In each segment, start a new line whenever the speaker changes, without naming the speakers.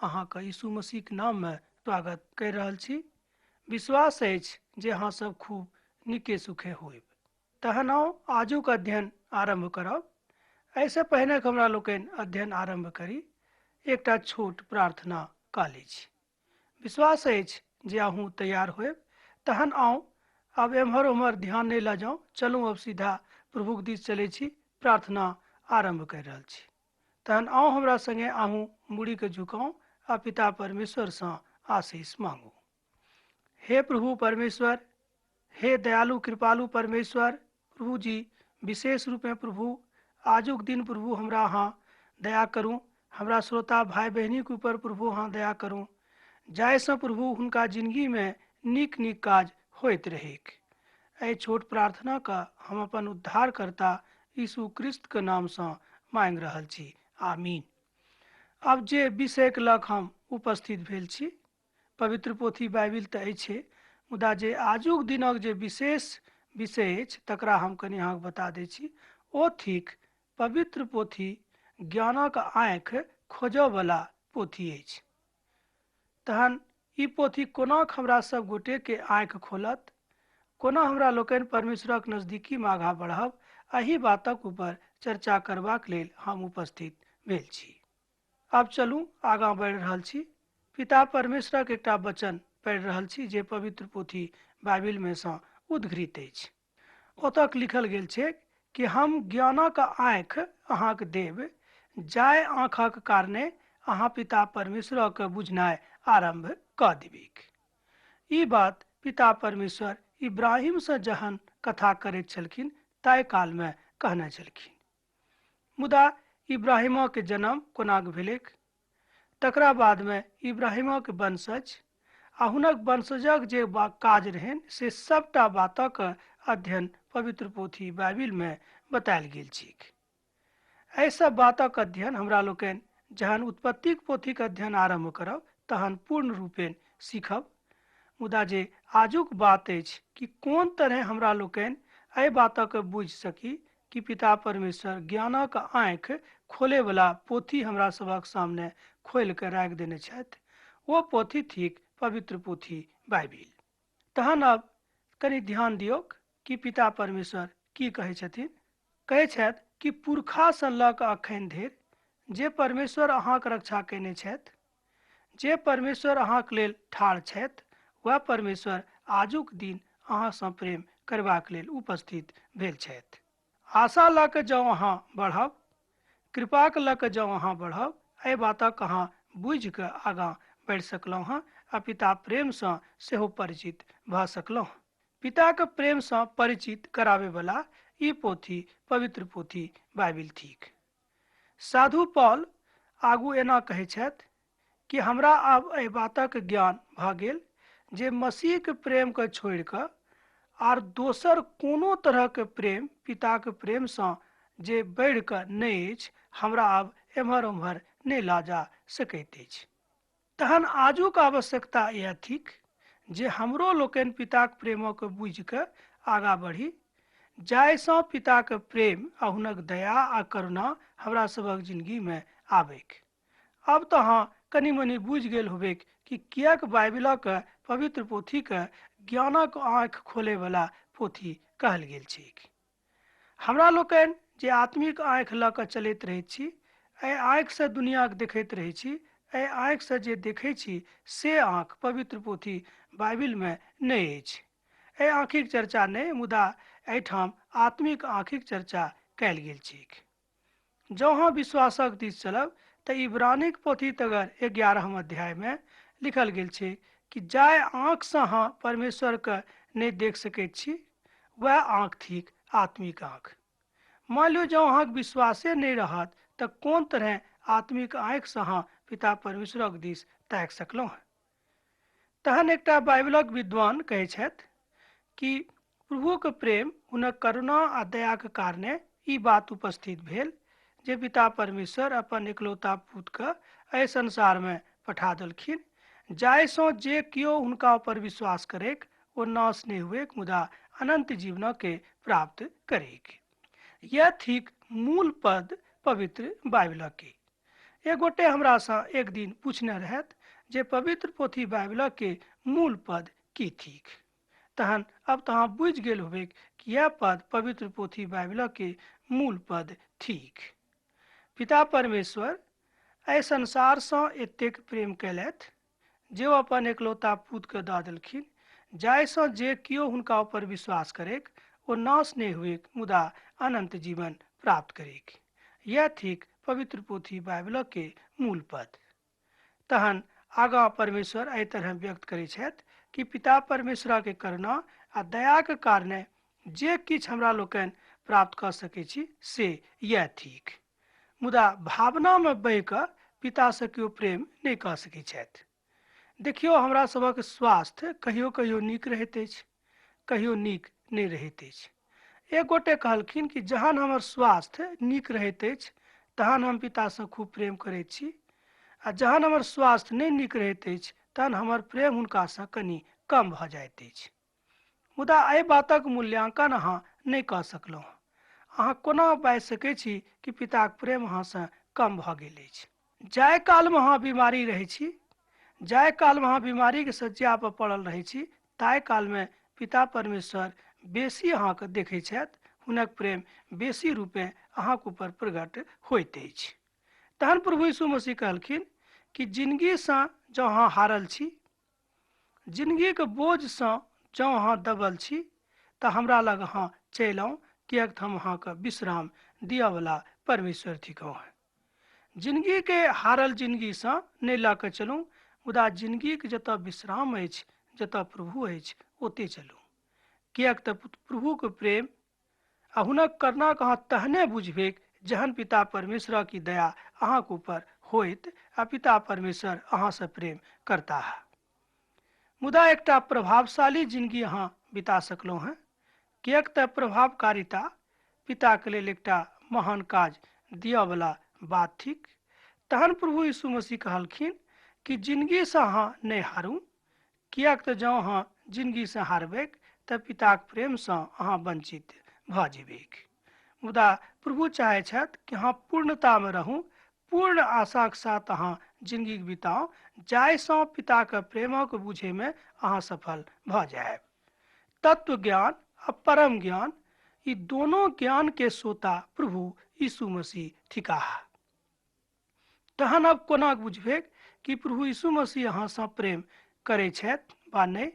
अहाँके यीशु मसीह के नाम में स्वागत कर रहल छी। विश्वास अछि जे अहाँ सब खूब नीके सुखे होइब। तहन आओ आजुक अध्ययन आरंभ करब। ऐसे पहिने के हमरा लोकनि अध्ययन आरंभ करी एकटा छोट प्रार्थना कऽ लै छी। विश्वास अछि जे अहूँ तैयार होइब। तहन आओ अब एम्हर उम्हर ध्यान नहीं लऽ जाओ, चलू अब सीधा प्रभुक दिस चलै छी, प्रार्थना आरंभ कर रहल छी। तहन आओ हमरा संगे आहू मुड़ी के झुकाऊ आ पिता परमेश्वर से आशीष मांगू। हे प्रभु परमेश्वर, हे दयालु कृपालु परमेश्वर, प्रभु जी विशेष रूप में प्रभु आजुक दिन प्रभु हमरा अहाँ दया करूँ। हमरा श्रोता भाई बहनी के ऊपर प्रभु अहाँ दया करूँ, जाहिसँ प्रभु हुनका जिंदगी में नीक नीक काज होइत रहेक। एहि छोट प्रार्थना का हम अपन उद्धारकर्ता यीशु क्रिस्त के नाम से मांग रहल छी, आमीन। अब जे विषय के लग हम उपस्थित भेल छी, पवित्र पोथी बाइबिल तऽ अछि, मुदा जे आजुक दिनक जे विशेष विषय अछि तकरा हम कनि अहाँके बता दै छी। ओ थिक पवित्र पोथी ज्ञानक आँखि खोजयवला पोथी अछि। तहन ई पोथी कोना हमरा सब गोटे के आँखि खोलत, कोना हमरा लोकनि परमेश्वरक नजदीकी में आगाँ बढ़ब, एही बातक ऊपर चर्चा करबाक लेल हम उपस्थित भेल छी। अब चलू आगाँ बढ़ि रहल छी। पिता परमेश्वरक एकटा वचन पढ़ि रहल छी जे पवित्र पोथी बाइबिल में से उद्धृत अछि। ओतऽ लिखल गेल छै कि हम ज्ञानक आँखि अहाँके देब, जाहि आँखक कारणे अहाँ पिता परमेश्वरक बुझनाइ आरंभ कऽ देबीक। ई बात पिता परमेश्वर इब्राहिम से जहन कथा करैत छलखिन ताहि काल में कहने छलखिन। मुदा इब्राहिमो के जन्म कोना भेलैक, तकरा बाद में इब्राहिमो के वंशज आ हुनक वंशजक जे काज रहनि से सबटा बातक अध्ययन पवित्र पोथी बाइबिल में बतायल गेल छैक। एहि सब बातक अध्ययन हमरा लोकनि जहन उत्पत्तिक पोथीक अध्ययन आरंभ करब तहन पूर्ण रूपेण सीखब। मुदा जे आजुक बात अछि कि कोन तरह हमरा लोकनि एहि बातक बुझि सकी कि पिता परमेश्वर ज्ञानक आँखि खोले वाला पोथी हमरा सबक सामने खोल के राखि देने छथि। वो पोथी थिक पवित्र पोथी बाइबिल। तहन अब कनि ध्यान दियौ कि पिता परमेश्वर की कहै छथिन। कहै छथि कि पुरखा से लऽ कऽ अखन धरि जे परमेश्वर अहाँके रक्षा केने छथि, जे परमेश्वर अहाँके लेल ठाढ़ छथि, वह परमेश्वर आजुक दिन अहाँसँ प्रेम करबाक लेल उपस्थित भेल छथि। आशा लऽ कऽ जँ अहाँ बढ़ब, कृपाके लऽ कऽ जँ अहाँ बढ़ब, एहि बातक अहाँ बुझि कऽ आगाँ बढ़ि सकलहुँ हँ आ पिता प्रेमसँ सेहो परिचित भऽ सकलहुँ। पिताके प्रेमसँ परिचित कराबैवला ई पोथी पवित्र पोथी बाइबिल थिक। साधु पौल आगू एना कहै छथि कि हमरा आब एहि बातक ज्ञान भऽ गेल जे मसीहके प्रेमके छोड़ि कऽ आर दोसर कोनो तरहके प्रेम पिताके प्रेमसँ जे बढ़ि कऽ नहि अछि, हमरा आब एम्हर उम्हर नहि लऽ जा सकैत अछि। तहन आजुक आवश्यकता यह थिक जे हमरो लोकनि पिताक प्रेमक बुझि कऽ आगाँ बढ़ी, जाहिसँ पिताके प्रेम आ हुनक दया आ करुणा हमरा सभक जिंदगी में आबैक। अब तो अहाँ कनि मनि बुझि गेल होबेक कि किएक बाइबिलक पवित्र पोथी के ज्ञानक आँखि खोले वाला पोथी कहल गेल छैक। हमरा लोकनि जे आत्मिक आँखि लऽ कऽ चलैत रहैत छी, एहि आँखिसँ दुनियाके देखैत रहै छी, एहि आँखिसँ जे देखै छी से आँख पवित्र पोथी बाइबिल में नहि अछि। एहि आँखिक चर्चा नहि, मुदा एहिठाम आत्मिक आँखिक चर्चा कयल गेल छैक। जँ अहाँ विश्वासक दिस चलब तऽ इब्रानिक पोथी तगर 11 अध्याय में लिखल गेल छै कि जाहि आँखिसँ अहाँ परमेश्वरके नहि देख सकैत छी वह आँख थिक आत्मिक आँख। मान लियौ जँ अहाँके विश्वासे नहीं रहत तऽ कोन तरह आत्मिक आँखिसँ अहाँ पिता परमेश्वरक दिस ताकि सकलहुँ। तहन एकटा बाइबिलक विद्वान कहै छथि कि प्रभुके प्रेम हुनक करुणा आ दयाके कारणे ई बात उपस्थित भेल जे पिता परमेश्वर अपन इकलौता पुत्रके एहि संसार में पठा देलखिन, जाहिसँ जे केओ हुनका ऊपर विश्वास करैक ओ नाश नहीं हुएक मुदा अनंत जीवन के प्राप्त करेक। यह थिक मूल पद पवित्र बाइबिल के। एक गोटे हमरा सँ एक दिन पूछने रहत जे पवित्र पोथी बाइबल के मूल पद की थिक। तहन अब तो अहाँ बुझि गेल होबे कि यह पद पवित्र पोथी बाइबल के मूल पद थिक। पिता परमेश्वर एहि संसार सँ एतेक प्रेम कयलथि जे ओ अपन एकलौता पुत्र के दऽ देलखिन, जाहिसँ जे किओ हुनका ऊपर विश्वास करेक ओ नाश नहि हुएक मुदा अनंत जीवन प्राप्त करेक। यह थिक पवित्र पोथी बाइबल के मूल पद। तहन आगाँ परमेश्वर एहि तरह व्यक्त करै छथि कि पिता परमेश्वर के करुणा आ दया के कारणे जे किछु हमरा लोकनि प्राप्त कऽ सकैत छी से यह थिक। मुदा भावना में बहि कऽ पिता से केओ प्रेम नहि कऽ सकैत छथि। देखियौ, हमरा सभक स्वास्थ्य कहियो कहियो नीक रहैत अछि, कहियो नीक नहि रहैत अछि। एक गोटे कहलखिन कि जहन हमर स्वास्थ्य नीक रहैत अछि तहन हम पिता से खूब प्रेम करैत छी, आ जहन हमर स्वास्थ्य नहि नीक रहैत अछि तहन हमर प्रेम हुनका सँ कनि कम भऽ जाइत अछि। मुदा एहि बातक मूल्यांकन अहाँ नहि कऽ सकलहुँ। अहाँ कोना बाजि सकैत छी कि पिताक प्रेम अहाँ सँ कम भऽ गेल अछि? जाहि कालमे अहाँ बीमारी रहै छी, जाहि कालमे अहाँ बीमारीके शज्या पर पड़ल रहै छी, ताहि कालमे पिता परमेश्वर बेसी अहाँके देखैत छथि, हुनक प्रेम बेसी रूपें अहाँके ऊपर प्रकट होइत अछि। तहन प्रभु यीशु मसीह कहलखिन कि जिंदगीसँ जँ अहाँ हारल छी, जिंदगीके बोझसँ जँ अहाँ दबल छी, तऽ हमरा लग अहाँ चलि आउ, किएक तऽ हम अहाँके विश्राम दिअवला परमेश्वर थिकहुँ। जिंदगी के हारल जिंदगीसँ नहि लऽ कऽ चलू, मुदा जिंदगीके जतऽ विश्राम अछि, जतऽ प्रभु अछि, ओतै चलू। किएक तऽ प्रभुके प्रेम आ हुनक करुणाके अहाँ तहने बुझबेक जहन पिता परमेश्वर की दया अहाँके ऊपर होइत आ पिता परमेश्वर अहाँ से प्रेम करता है। मुदा एकटा प्रभावशाली जिंदगी अहाँ बिता सकलहुँ हैं, किएक तऽ प्रभावकारिता पिताके लेल एकटा महान काज दिअवला बात थिक। तहन प्रभु यीशु मसीह कहलखिन कि जिंदगीसँ अहाँ नहि हारू, किएक तऽ जँ अहाँ जिंदगीसँ हारबेक तऽ पिताक प्रेमसँ अहाँ वंचित भऽ जेबेक। मुदा प्रभु चाहै छथि कि अहाँ पूर्णतामे रहू, पूर्ण आशाके साथ अहाँ जिंदगी बिताउ, जाहिसँ पिताके प्रेमक बुझैमे अहाँ सफल भऽ जायब। तत्व ज्ञान आ परम ज्ञान, ई दोनों ज्ञान के सोता प्रभु यीशु मसीह थिकाह। तहन अब कोना बुझबेक कि प्रभु यीशु मसीह अहाँसँ प्रेम करै छथि वा नहि,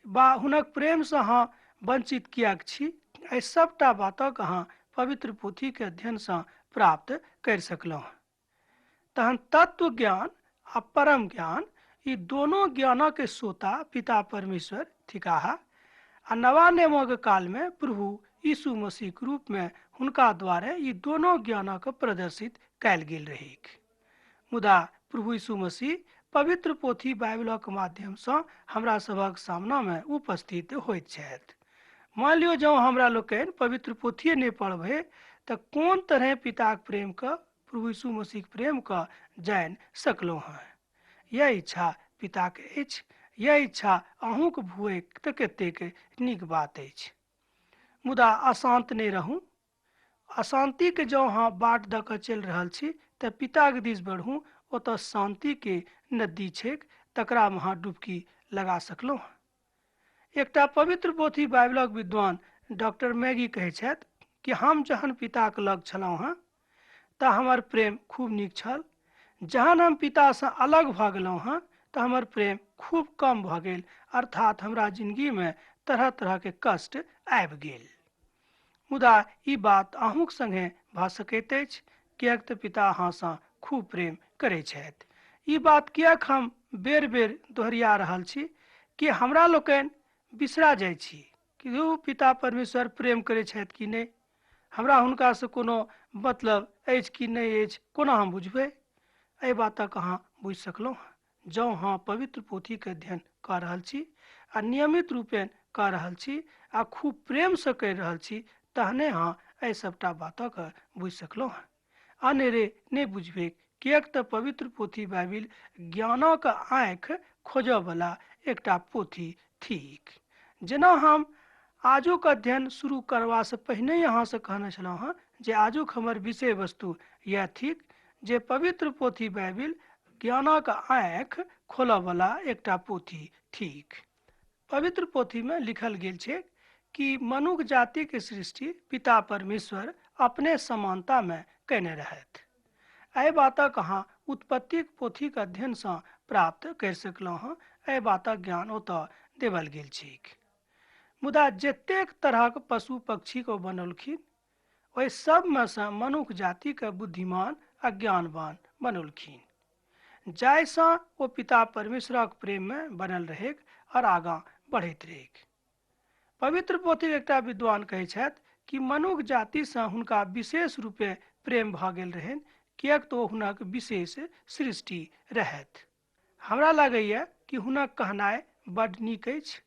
बा हुनक प्रेमसँ अहाँ वंचित किएक छी? एहि सबटा बातक अहाँ पवित्र पोथीके अध्ययनसँ प्राप्त करि सकलहुँ। तहन तत्व ज्ञान आ परम ज्ञान, ई दोनों ज्ञानक सोता पिता परमेश्वर थिकाह। आ नवा नियमक कालमे प्रभु यीशु मसीहके रूपमे हुनका द्वारे ई दोनों ज्ञानक प्रदर्शित कयल गेल रहेक। मुदा प्रभु यीशु मसीह पवित्र पोथी बाइबलक माध्यमसँ हमरा सभक सामनामे उपस्थित होइत छथि। मान लियो जँ हमरा लोकनि पवित्र पोथिए नहि पढ़बै तऽ कोन तरह पिताक प्रेमके, प्रभु यीशु मसीहके प्रेमके जानि सकलहुँ हैं? यह इच्छा पिताके अछि, यह इच्छा अहूँके भुएक तऽ कतेक नीक बात अछि। मुदा अशांत नहि रहू। अशांतिके जँ अहाँ बाट दऽ कऽ चलि रहल छी तऽ पिताके दिस बढ़ू, ओतऽ शांतिके नदी छैक, तकरामे अहाँ डुबकी लगा सकलहुँ। एकटा पवित्र पोथी बाइबलक विद्वान डॉक्टर मैगी कहै छथि कि हम जहन पिताके लग छलहुँ हैं तऽ हमर प्रेम खूब नीक छल, जहन हम पितासँ अलग भऽ गेलहुँ हैं तऽ हमर प्रेम खूब कम भऽ गेल, अर्थात हमरा जिंदगीमे तरह तरहके कष्ट आबि गेल। मुदा ई बात अहूँके संगे भऽ सकैत अछि, किएक तऽ पिता अहाँसँ खूब प्रेम करै छथि। ई बात किएक हम बेर बेर दोहरिया रहल छी कि हमरा लोकनि बिसरा जाइ छी कि ओ पिता परमेश्वर प्रेम करै छथि कि नहि, हमरा हुनकासँ कोनो मतलब अछि कि नहि अछि, कोना हम बुझबै? एहि बातक अहाँ बुझि सकलहुँ जँ अहाँ पवित्र पोथीके अध्ययन कऽ रहल छी आ नियमित रूपेण कऽ रहल छी आ खूब प्रेमसँ करि रहल छी, तहने अहाँ एहि सबटा बातक बुझि सकलहुँ। अनेरे नहि बुझबै, किएक तऽ पवित्र पोथी बाइबिल ज्ञानक आँखि खोजयवला एकटा पोथी थिक। जेना हम आजुक अध्ययन शुरू करबासँ पहिने अहाँसँ कहने छलहुँ हँ जे आजुक हमर विषय वस्तु यह थिक जे पवित्र पोथी बाइबिल ज्ञानक आँख खोलयवला एकटा पोथी थिक। पवित्र पोथी में लिखल गेल छै कि मनुख जाति के सृष्टि पिता परमेश्वर अपने समानता में कयने रहथि। एहि बातक अहाँ उत्पत्तिक पोथीक अध्ययन सँ प्राप्त कर सकलहुँ हँ। एहि बातक ज्ञान ओतऽ देवल गेल छैक। मुदा जतेक तरहक पशु पक्षी को बनौलखिन ओहि सब में से मनुख जाति के बुद्धिमान आ ज्ञानवान बनौलखिन, जाहिसँ ओ पिता परमेश्वरक प्रेम में बनल रहेक और आगाँ बढ़ैत रहेक। पवित्र पोथी एकटा विद्वान कहै छथि कि मनुख जाति सँ हुनका विशेष रूपे प्रेम भऽ गेल रहनि, किएक तो हुनक विशेष सृष्टि रहथि। हमरा लगैए कि हुनक कहनाइ बड्ड नीक अछि।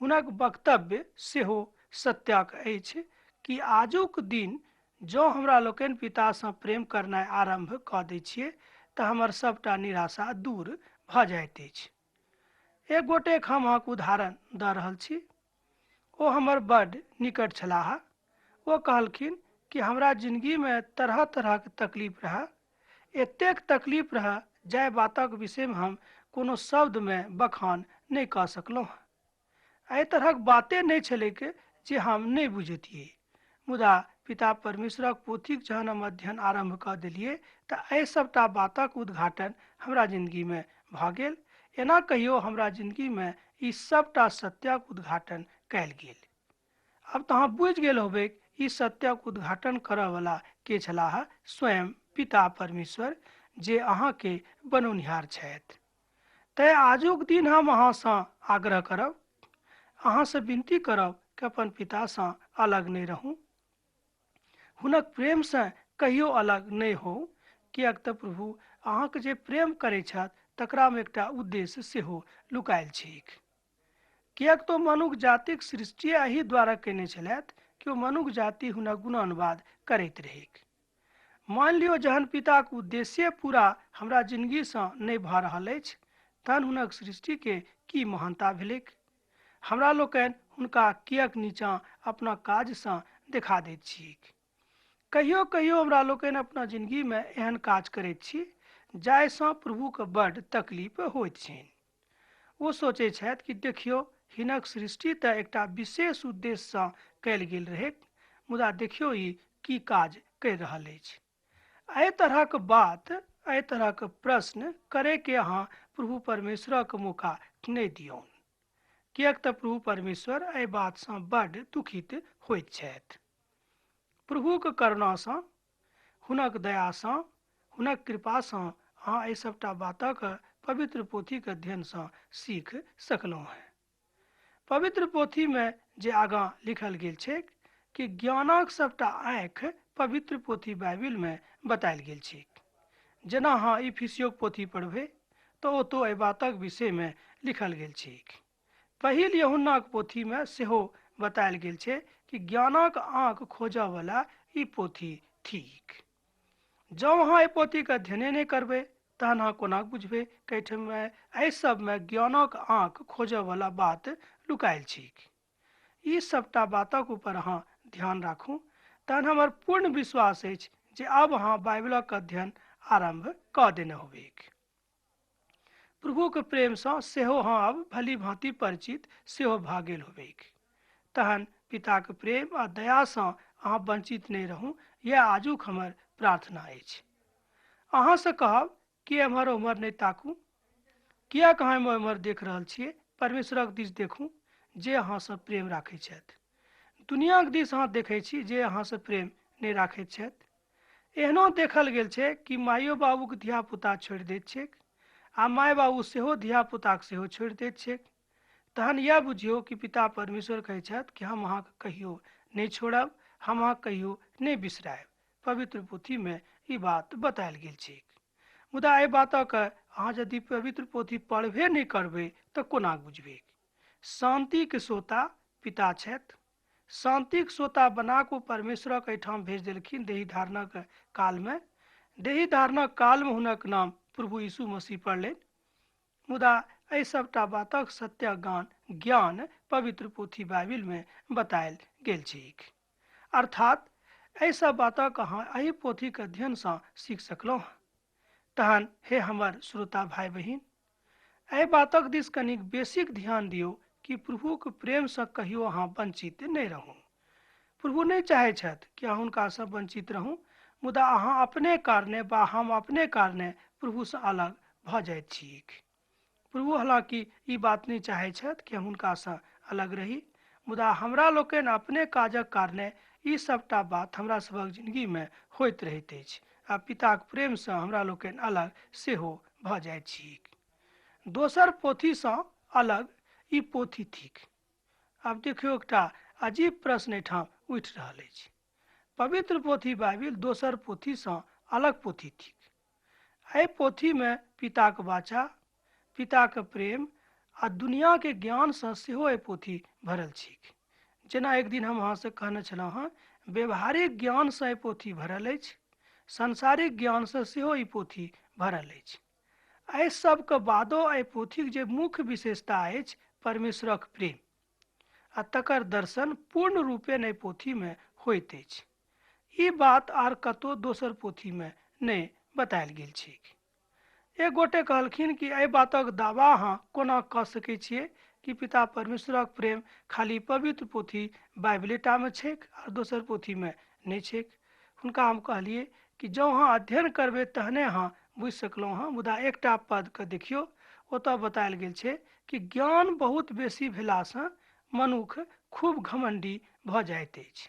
हुनक वक्तव्य सेहो सत्यक अछि कि आजुक दिन जँ हमरा लोकनि पिता सँ प्रेम करनाइ आरम्भ कऽ दै छियै तऽ हमर सबटा निराशा दूर भऽ जाइत अछि। एक गोटेक हम अहाँक उदाहरण दऽ रहल छी। ओ हमर बड्ड निकट छलाह। ओ कहलखिन कि हमरा जिंदगी में तरह तरहक तकलीफ रहए, एतेक तकलीफ रहए जाहि बातक विषय में हम कोनो शब्द में बखान नहि कऽ सकलहुँ। एहि तरहक बाते नहि छलैक जे हम नहि बुझैतियै। मुदा पिता परमेश्वरक पोथीक जहन हम अध्ययन आरम्भ कऽ देलियै तऽ एहि सबटा बातक उद्घाटन हमरा जिंदगी में भऽ गेल। एना कहियो हमरा जिंदगी में ई सबटा सत्यक उद्घाटन कयल गेल। अब तऽ अहाँ बुझि गेल होबै ई सत्यक उद्घाटन करयवला के छलाह, स्वयं पिता परमेश्वर, जे अहाँके बनौनिहार छथि। तैँ आजुक दिन हम अहाँसँ आग्रह करब, अहाँसँ विनती करब कि अपन पितासँ अलग नहि रहू, हुनक प्रेम से कहियो अलग नहि हो, किएक तऽ प्रभु अहाँके जे प्रेम करै छथि तकरा में एकटा उद्देश्य सेहो लुकायल छैक। किएक तो मनुख जातिक सृष्टि एहि द्वारा कयने छलथि कि ओ मनुख जाति हुनक गुणानुवाद करैत रहेक। मान लियो जहन पिताक उद्देश्य पूरा हमरा जिंदगी सँ नहि भऽ रहल अछि तहन हुनक सृष्टि के की महानता भेलैक। हमरा लोकनि हुनका किएक नीचाँ अपना काज सँ देखा दैत छियैक। कहियो कहियो हमरा लोकनि अपना जिंदगी में एहन काज करैत छी जाहिसँ प्रभुके बड्ड तकलीफ होइत छनि। ओ सोचैत छथि कि देखियौ हिनक सृष्टि तऽ एकटा विशेष उद्देश्यसँ कयल गेल रहेक, मुदा देखियौ ई की काज करि रहल अछि। एहि तरहक बात, एहि तरहक प्रश्न करैके अहाँ प्रभु परमेश्वरक मौका नहि दियौन, किएक तऽ प्रभु परमेश्वर एहि बातसँ बड्ड दुखित होइत छथि। प्रभुक करुणासँ, हुनक दयासँ, हुनक कृपासँ अहाँ एहि सबटा बातक पवित्र पोथीक अध्ययनसँ सीख सकलहुँ हैं। पवित्र पोथी में जे आगाँ लिखल गेल छै कि ज्ञानक सबटा आँख पवित्र पोथी बाइबिल में बतायल गेल छै। जेना अहाँ इफिसियोक पोथी पढ़बै तऽ ओतौ एहि बातक विषय में लिखल गेल छै। पहिल यूहन्नाक पोथी में सेहो बतायल गेल छै कि ज्ञानक आँख खोजयवला ई पोथी थिक। जँ अहाँ एहि पोथीके अध्ययने नहि करबै तहन अहाँ कोना बुझबै कहिठाम एहि सबमें ज्ञानक आँख खोजयवला बात लुकायल छैक। ई सबटा बातक ऊपर अहाँ ध्यान राखू, तहन हमर पूर्ण विश्वास अछि जे अब अहाँ बाइबलक अध्ययन आरम्भ कऽ देने होबेक। प्रभुके प्रेमसँ सेहो अहाँ अब भली भांति परिचित सेहो भऽ गेल होबेक। तहन पिताके प्रेम आ दयासँ अहाँ वंचित नहि रहू, यह आजुक हमर प्रार्थना अछि। अहाँसँ कहब कि एम्हर ओम्हर नहि ताकू, किएक अहाँ एम्हर ओम्हर देख रहल छियै। परमेश्वरक दिस देखू जे अहाँसँ प्रेम राखै छथि। दुनियाक दिस अहाँ देखै छी जे अहाँसँ प्रेम नहि राखैत छथि। एहनो देखल गेल छै कि माइयो बाबूके धियापुता छोड़ि दैत छैक आ माय बाबू सेहो धियापुताके सेहो छोड़ि दैत छैक। तहन यह बुझियौ कि पिता परमेश्वर कहै छथि कि हम अहाँके कहियो नहीं छोड़ब, हम अहाँ कहियो नहीं बिसरायब। पवित्र पोथी में ई बात बतायल गेल छै। मुदा एहि बातक अहाँ यदि पवित्र पोथी पढ़बे नहीं करबै तऽ कोना बुझबै। शांतिके सोता पिता छथि। शांतिके सोता बना कऽ परमेश्वरक एहिठाम भेज देलखिन देही धारणक काल में। देही धारणक काल में हुनक नाम प्रभु यीशु मसीह पड़लनि। मुदा एहि सबटा बातक सत्य ज्ञान पवित्र पोथी बाइबिल में बतायल गेल छैक। अर्थात एहि सब बातक अहाँ एहि पोथीके अध्ययनसँ सीख सकलहुँ। तहन हे हमर श्रोता भाई बहिन, एहि बातक दिस कनिक बेसिक ध्यान दियौ कि प्रभुक प्रेमसँ कहियो अहाँ वंचित नहि रहू। प्रभु नहि चाहै छथि कि अहाँ हुनकासँ वंचित रहू, मुदा अहाँ अपने कारणे वा हम अपने कारणे प्रभुसँ अलग भऽ जाइत छी। प्रभु हालांकि ई बात नहि चाहै छथि कि हम हुनकासँ अलग रही, मुदा हमरा लोकनि अपने काजक कारणे ई सबटा बात हमरा सभक जिन्दगीमे होइत रहैत अछि आ पिताक प्रेमसँ हमरा लोकनि अलग सेहो भऽ जाइत छी। दोसर पोथीसँ अलग ई पोथी थिक। आब देखियौ, एकटा अजीब प्रश्न एहिठाम उठि रहल अछि। पवित्र पोथी बाइबिल दोसर पोथीसँ अलग पोथी थिक। एहि पोथीमे पिताक वाचा, पिताक प्रेम आ दुनियाके ज्ञानसँ सेहो एहि पोथी भरल छिक। जेना एक दिन हम अहाँसँ कहने छलहुँ हँ, व्यवहारिक ज्ञानसँ एहि पोथी भरल अछि, सांसारिक ज्ञानसँ सेहो ई पोथी भरल अछि। एहि सबके बादो एहि पोथीक जे मुख्य विशेषता अछि परमेश्वरक प्रेम आ तकर दर्शन पूर्ण रूपेण एहि पोथीमे होइत अछि। ई बात आर कतहु दोसर पोथीमे नहि बतायल गेल छैक। एक गोटे कहलखिन कि एहि बातक दावा अहाँ कोना कऽ सकैत छियै कि पिता परमेश्वरक प्रेम खाली पवित्र पोथी बाइबिलेटामे छैक आ दोसर पोथीमे नहि छैक। हुनका हम कहलिए कि जँ अहाँ अध्ययन करबै तहने अहाँ बुझि सकलहुँ हँ, मुदा एकटा पदके देखियौ, ओतऽ बतायल गेल छै कि ज्ञान बहुत बेसी भेलासँ मनुख खूब घमण्डी भऽ जाइत अछि,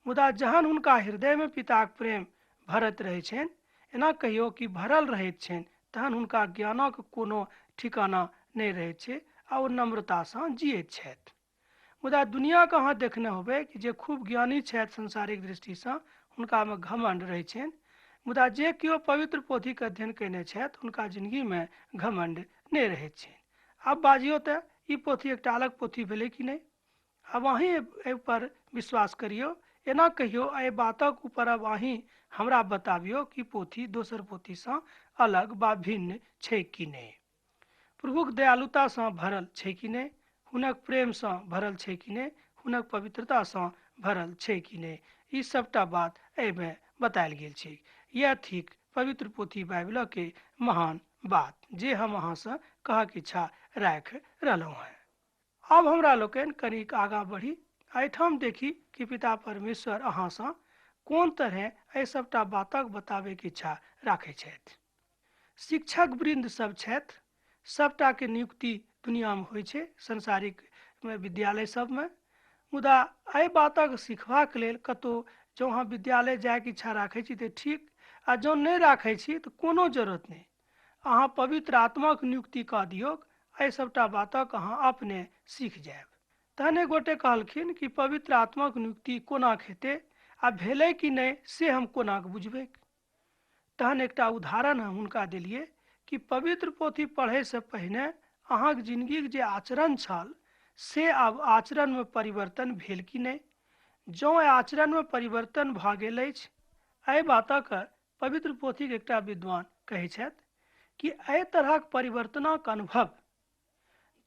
मुदा जहन हुनका हृदयमे पिताक प्रेम भरत रहै छनि, एना कहियौ कि भरल रहैत छनि, तहन हुनका ज्ञानक कोनो ठिकाना नहि रहैत छै आ ओ नम्रतासँ जियैत छथि। मुदा दुनियाके अहाँ देखने होबै कि जे खूब ज्ञानी छथि संसारिक दृष्टिसँ, हुनकामे घमण्ड रहै छनि, मुदा जे केओ पवित्र पोथीके अध्ययन कयने छथि हुनका जिन्दगीमे घमण्ड नहि रहैत छनि। आब बाजियौ तऽ ई पोथी एकटा अलग पोथी भेलै कि नहि? अब अहीँ एहिपर विश्वास करियौ। एना कहियौ, एहि बातक ऊपर अब अहीँ हमरा बताबियौ कि पोथी दोसर पोथीसँ अलग वा भिन्न छै कि नहि। प्रभुक दयालुतासँ भरल छै कि नहि, हुनक प्रेमसँ भरल छै कि नहि, हुनक पवित्रतासँ भरल छै कि नहि, ई सबटा बात एहिमे बतायल गेल छै। यह थिक पवित्र पोथी बाइबिलके महान बात जे हम अहाँसँ कहक इच्छा राखि रहलहुँ हैं। अब हमरा लोकनि कनिक आगाँ बढ़ी, एहिठाम देखी कि पिता परमेश्वर अहाँसँ कोन तरहे एहि सबटा बातक बताबैके इच्छा राखै छथि। शिक्षक वृन्द सब छथि, सबटाके नियुक्ति दुनियामे होइ छै संसारिक विद्यालय सबमे, मुदा एहि बातक सिखबाक लेल कतहु जँ अहाँ विद्यालय जायके इच्छा राखै छी तऽ ठीक, आ जँ नहि राखै छी तऽ कोनो जरूरत नहि, अहाँ पवित्र आत्माक नियुक्ति कऽ दियौ, एहि सबटा बातक अहाँ अपने सीख जायब। तहन एक गोटे कहलखिन कि पवित्र आत्माक नियुक्ति कोना हेतै आ भेलै कि नहि से हम कोना बुझबै। तहन एकटा उदाहरण हम हुनका देलिए कि पवित्र पोथी पढ़ैसँ पहिने अहाँक जिन्दगीके जे आचरण छल से आब आचरणमे परिवर्तन भेल कि नहि। जँ आचरणमे परिवर्तन भऽ गेल अछि, एहि बातक पवित्र पोथीके एकटा विद्वान कहै छथि कि एहि तरहक परिवर्तनक अनुभव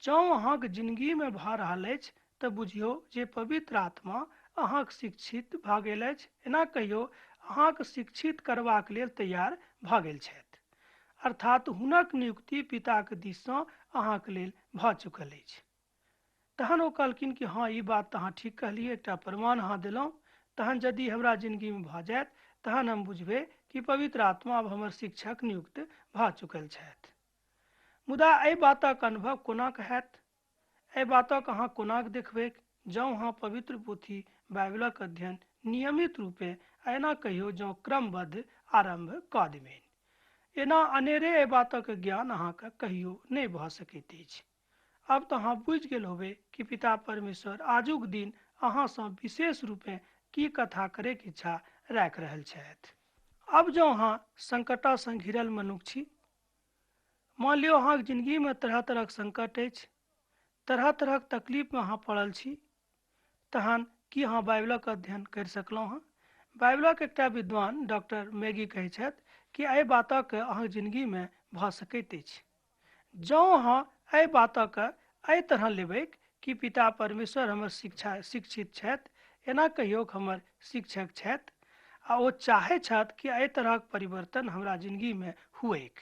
जँ अहाँक जिन्दगीमे भऽ रहल अछि तऽ बुझियौ जे पवित्र आत्मा अहाँक शिक्षित भऽ गेल अछि। एना कहियौ, अहाँक शिक्षित करबाक लेल तैयार भऽ गेल छथि, अर्थात हुनक नियुक्ति पिताक दिससँ अहाँक लेल भऽ चुकल अछि। तहन ओ कहलखिन कि हाँ, ई बात तऽ अहाँ ठीक कहलिए, एकटा प्रमाण अहाँ देलहुँ। तहन यदि हमरा जिन्दगीमे भऽ जायत तहन हम बुझबै कि पवित्र आत्मा अब हमर शिक्षक नियुक्त भऽ चुकल छथि। मुदा एहि बातक अनुभव कोना हैत, एहि बातक अहाँ कोना देखबै? जँ अहाँ पवित्र पोथी बाइबिलक अध्ययन नियमित रूपे एना कहियौ जँ क्रमबद्ध आरम्भ कऽ देबनि, एना अनेरे एहि बातक ज्ञान अहाँके कहियो नहि भऽ सकैत अछि। अब तऽ अहाँ बुझि गेल होबै कि पिता परमेश्वर आजुक दिन अहाँसँ विशेष रूपे की कथा करैके इच्छा राखि रहल छथि। अब जँ अहाँ संकटसँ घिरल मनुष्य छी, मान लियौ अहाँके जिन्दगीमे तरह तरहक संकट अछि, तरह तरहक तकलीफमे अहाँ पड़ल छी, तहन की अहाँ बाइबिलक अध्ययन करि सकलहुँ हँ? बाइबिलक एकटा विद्वान डॉक्टर मैगी कहै छथि कि एहि बातक अहाँके जिन्दगीमे भऽ सकैत अछि जँ अहाँ एहि बातक एहि तरह लेबै कि पिता परमेश्वर हमर शिक्षित छथि, एना कहियौ हमर शिक्षक छथि आ ओ चाहै छथि कि एहि तरहक परिवर्तन हमरा जिन्दगीमे हुएक।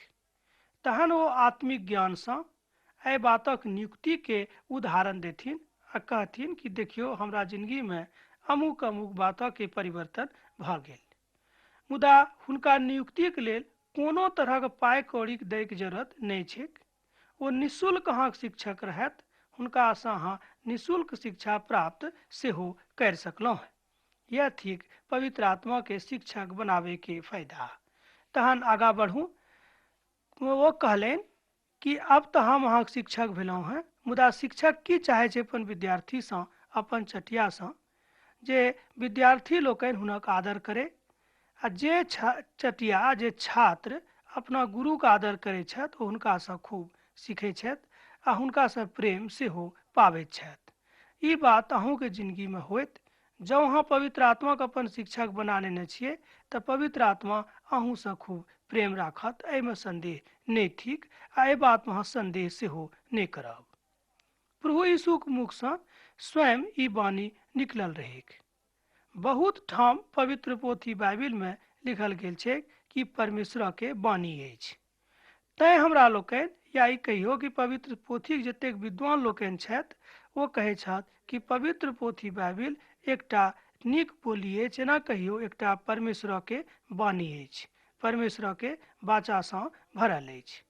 तहन ओ आत्मिक ज्ञान से एहि बातक नियुक्ति के उदाहरण देथिन आ कहथिन कि देखियो हमरा जिंदगी में अमुक अमुक बातक के परिवर्तन भ गेल। मुदा हुनका नियुक्तिक लेल कोनो तरहक पाइ कौड़ी दैके जरूरत नहि छैक। ओ निःशुल्क अहाँक शिक्षक रहत, हुनकासँ अहाँ निःशुल्क शिक्षा प्राप्त सेहो कर सकलहुँ हैं। यह थिक पवित्र आत्मा के शिक्षक बनावे के फायदा। तहन आगा बढ़ू। वो कहलेन कि अब तो हम अहाँक शिक्षक भेलहुँ हैं, मुदा शिक्षक की चाहे छै अपन विद्यार्थी से, अपन चटिया से, जे विद्यार्थी लोकनि हुनक आदर करे आ जे चटिया जे छात्र अपना गुरु का आदर करे छथि ओ हुनका से खूब सीखे छथि आ हुनका से प्रेम सेहो पाबैत छथि। ई बात अहूँ के जिंदगी में होइत। जँ अहाँ पवित्र आत्मा के अपन शिक्षक बना लेने छियै तऽ पवित्र आत्मा अहूँ से खूब प्रेम राखत, एहिमे संदेह नहीं थिक आ एहि बात में अहाँ संदेह सेहो नहीं करब। प्रभु यीशुक मुख से स्वयं ई वाणी निकलल रहेक। बहुत ठाम पवित्र पोथी बाइबिल में लिखल गेल छै कि परमेश्वर के वाणी अछि। तैं हमरा लोकनि या ई कहियो कि पवित्र पोथी के जतेक विद्वान लोकनि छथि ओ कहै छथि कि पवित्र पोथी बाइबिल एकटा नीक बोली अछि, एना कहियो एकटा परमेश्वर के वाणी अछि, परमेश्वर के वाचा से भरल अछि।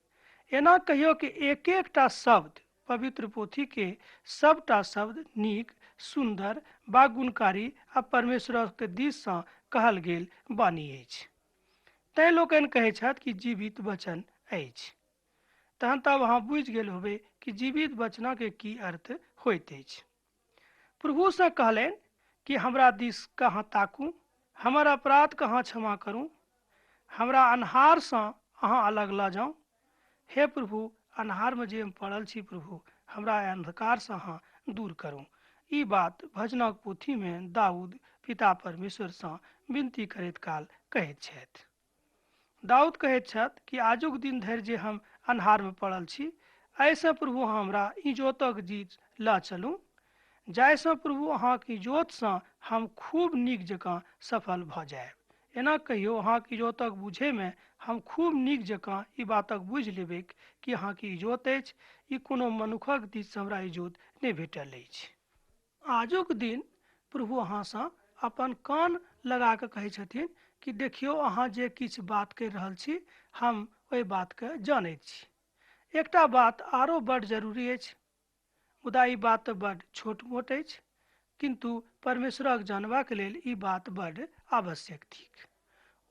एना कहियो कि एक एकटा शब्द पवित्र पोथी के सबटा शब्द नीक, सुंदर बा गुणकारी आ परमेश्वर के दिस से कहल गेल वाणी अछि। तैं लोकनि कहै छथि कि जीवित वचन अछि। तहन तब अहाँ बुझि गेल होबे कि जीवित वचन के की अर्थ होइत अछि। प्रभु से कहलेन कि हमरा दिस कहाँ ताकू, हमर अपराध कहाँ क्षमा करूं, हमरा अन्हार से अहाँ अलग ल जाऊं। हे प्रभु, अन्हार में जे हम पड़ल छी प्रभु, हमरा अंधकार से अहाँ दूर करूं। ई बात भजनक पोथी में दाऊद पिता परमेश्वर से विनती करैत काल कहैत छथि। दाऊद कहैत छथि कि आजुक दिन धरि जे हम अन्हार में पड़ल छी, ऐसे प्रभु हमरा इजोतक जीत ल चलू, जाहिसँ प्रभु अहाँके इजोतसँ हम खूब नीक जकाँ सफल भऽ जायब। एना कहियो अहाँके इजोतक बुझे में हम खूब नीक जकाँ ई बातक बुझि लेबै कि अहाँके इजोत अछि, ई कोनो मनुखक दिस हमरा इजोत नहीं भेटल अछि। आजुक दिन प्रभु अहाँसँ अपन कान लगा कऽ कहै छथिन कि देखियो अहाँ जे किछु बात कहि रहल छी हम ओहि बात के जानैत छी। एकटा बात आरो बड़ जरूरी अछि, मुदा ई बात तऽ बड़ छोट मोट अछि, किंतु परमेश्वरक जानबाक लेल ई बात बड़ आवश्यक थिक।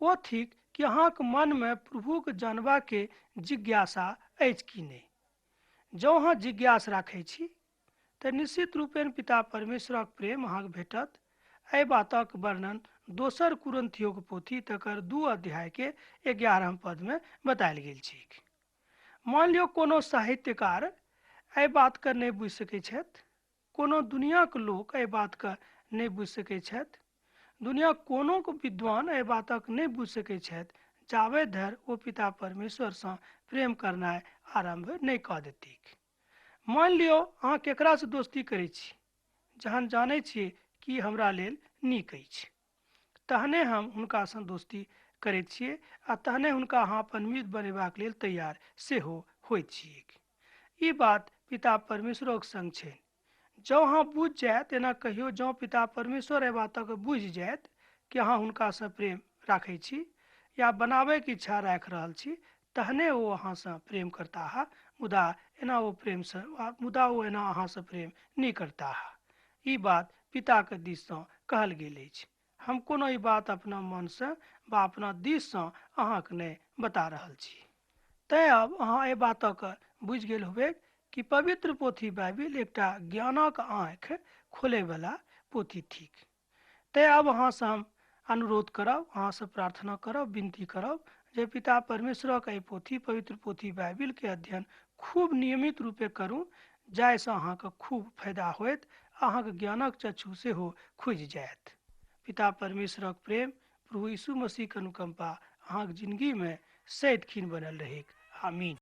ओ थिक कि अहाँक मन में प्रभुक जानबा के जिज्ञासा अछि कि नहीं। जँ अहाँ जिज्ञास राखै छी तऽ निश्चित रूपेण पिता परमेश्वरक प्रेम अहाँक भेटत। एहि बातक वर्णन दोसर कुरिन्थियोक पोथी तकर 2 अध्याय के 11 पद में बतायल गेल छैक। मान लियो कोनो साहित्यकार एहि बात के नहीं बुझि सकै छथि, कोनो दुनिया के लोग एहि बात के नहीं बुझि सकै छथि, दुनिया कोनो विद्वान एहि बातक नहीं बुझि सकै छथि जाबे धरि ओ पिता परमेश्वर से प्रेम करनाइ आरंभ नहीं कऽ देथिक। मान लियो अहाँ केकरा से दोस्ती करै छी, जहन जानै छियै कि हमरा लेल नीक अछि, तहने हम हुनका से दोस्ती करैत छियै आ तहने हुनका अहाँ अपन मित्र बनेबाक लेल तैयार सेहो होइत छियै। ई बात पिता परमेश्वरक संग छै। जँ अहाँ बुझ जायत, एना कहियो जँ पिता परमेश्वर एहि बातक बुझ जायत कि अहाँ हुनका से प्रेम राखै छी या बनाबै के इच्छा राखि रहल छी, तहने ओ अहाँ से प्रेम करता है, मुदा ओ एना अहाँ से प्रेम नहीं करता है। ई बात पिता के दिस से कहल गेल अछि। हम कोनो ई बात अपना मन से बा अपना दिस से अहाँके नहीं बता रहल छी। तैं अब अहाँ एहि बातक बुझि गेल होबे कि पवित्र पोथी बाइबिल एकटा ज्ञानक आँख खोले वाला पोथी थिक। तैं अब अहाँ से हम अनुरोध करब, अहाँ से प्रार्थना करब, विनती करब जे पिता परमेश्वरक एहि पोथी पवित्र पोथी बाइबिल के अध्ययन खूब नियमित रूपे करू, जाहिसँ अहाँके खूब फायदा होयत, अहाँके ज्ञानक चक्षु सेहो खुजि जायत। पिता परमेश्वरक प्रेम, प्रभु यीशु मसीह के अनुकंपा अहाँके जिंदगी में सैत खिन बनल रहेक। आमीन।